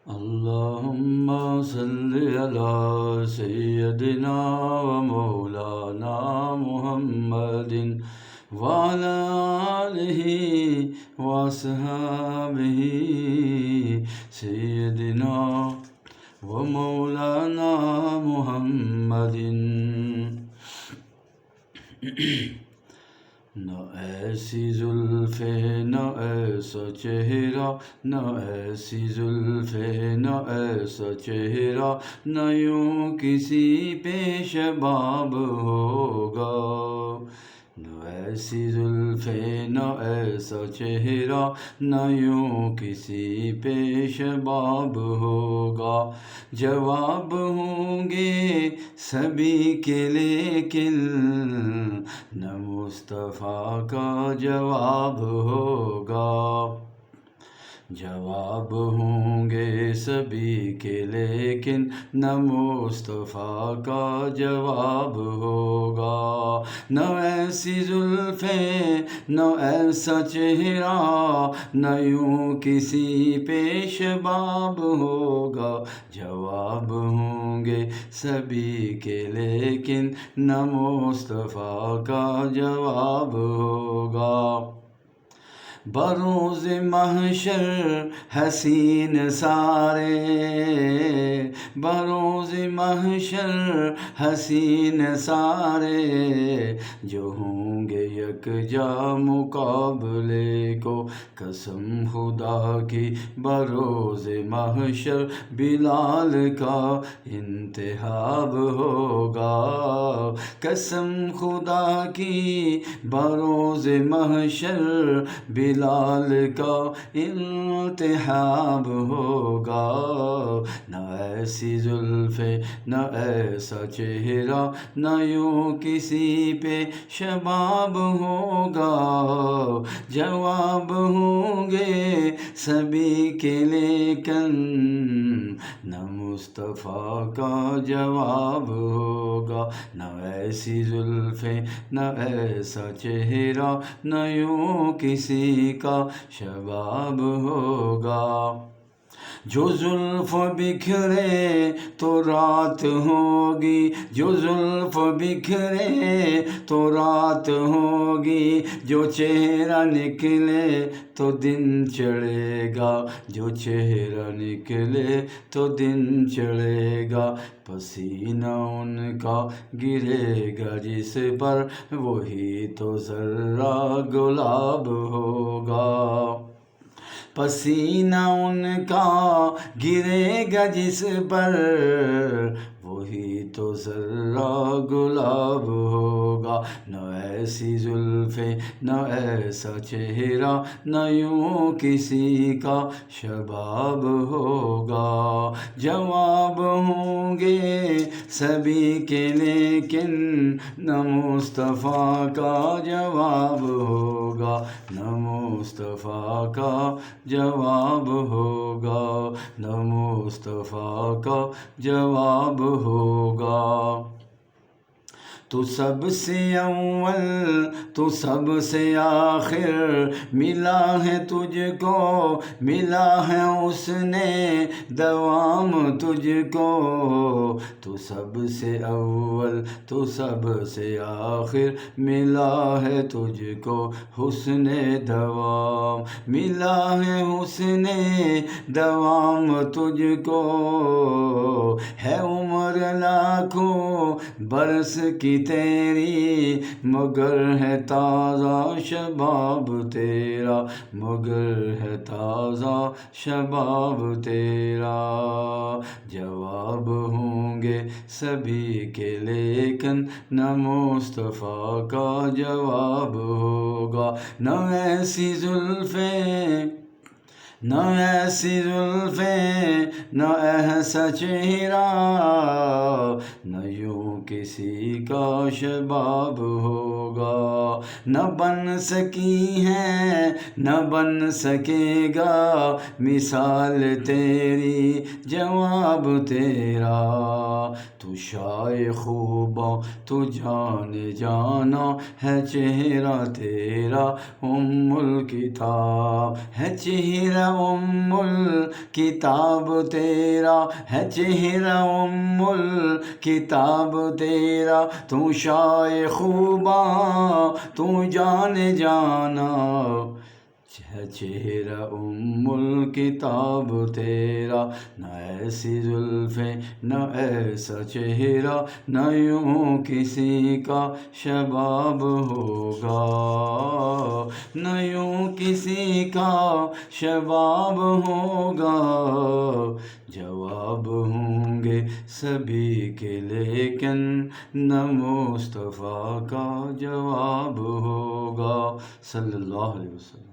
اللهم صل على سيدنا ومولانا محمد وعلى آله وصحبه سيدنا ومولانا محمد. نہ ایسی زلفیں نہ ایسا چہرہ، نہ ایسی زلفیں نہ ایسا چہرہ، نہ یوں کسی پہ شباب ہوگا. نہ ایسی زلفیں نہ ایسا چہرہ، نہ یوں کسی پہ شباب ہوگا. جواب ہوں گے سبھی کے لیکن نہ مصطفیٰ کا جواب ہوگا. جواب ہوں گے سبھی کے لیکن نہ مصطفیٰ کا جواب ہوگا. نہ ایسی زلفیں نہ ایسا چہرہ، نہ یوں کسی پہ شباب ہوگا. جواب ہوں گے سبھی کے لیکن نہ مصطفیٰ کا جواب ہوگا. بروز محشر حسین سارے، بروز محشر حسین سارے، جو ہوں گے یکجا مقابلے کو. قسم خدا کی بروز محشر بلال کا انتخاب ہوگا. قسم خدا کی بروز محشر بلال کا انتخاب ہوگا. نہ ایسی زلفیں نہ ایسا چہرہ، نہ یوں کسی پہ شباب ہوگا. جواب ہوں گے سبھی کے لیکن نہ مصطفیٰ کا جواب ہوگا. نہ ایسی زلفیں نہ ایسا چہرہ، نہ یوں کسی کا شباب ہوگا. جو زلف بکھرے تو رات ہوگی، جو زلف بکھرے تو رات ہوگی، جو چہرہ نکلے تو دن چڑھے گا. جو چہرہ نکلے تو دن چڑھے گا. پسینہ ان کا گرے گا جس پر، وہی تو ذرہ گلاب ہوگا. پسینہ ان کا گرے گا جس پر، وہی تو ذرہ گلاب ہوگا. نہ ایسی زلفیں نہ ایسا چہرہ، نہ یوں کسی کا شباب ہوگا. جواب ہوں گے سبھی کے لیکن نہ مصطفیٰ کا جواب ہوگا. نہ مصطفیٰ کا جواب ہوگا، نہ مصطفیٰ کا جواب ہوگا. تو سب سے اول تو سب سے آخر، ملا ہے تجھ کو ملا ہے اس نے دوام تجھ کو. تو سب سے اول تو سب سے آخر، ملا ہے تجھ کو حسن دوام. ملا ہے حسن دوام تجھ کو. ہے عمر لاکھوں برس کی تیری، مگر ہے تازہ شباب تیرا، مگر ہے تازہ شباب تیرا. جواب ہوں گے سبھی کے لیکن نہ مصطفیٰ کا جواب ہوگا. نہ ایسی زلفیں نہ ایسی زلفیں نہ ایسا چہرہ، نہ یوں کسی کا شباب ہو. ہوگا، نہ بن سکی ہے نہ بن سکے گا مثال تیری جواب تیرا، تو شائع خوباں تو جان جانا ہے چہرہ تیرا الکتاب، ہے چہرہ الکتاب تیرا، ہے چہرہ الکتاب تیرا، تو شائع خوباں تو جان جانا ہے چہرہ الکتاب تیرا، نہ ایسی زلفیں نہ ایسا چہرہ، نہ یوں کسی کا شباب ہوگا، نہ یوں کسی کا شباب ہوگا، جواب ہوں گے سبھی کے لیکن نہ مصطفیٰ کا جواب ہوگا، صلی اللہ علیہ وسلم۔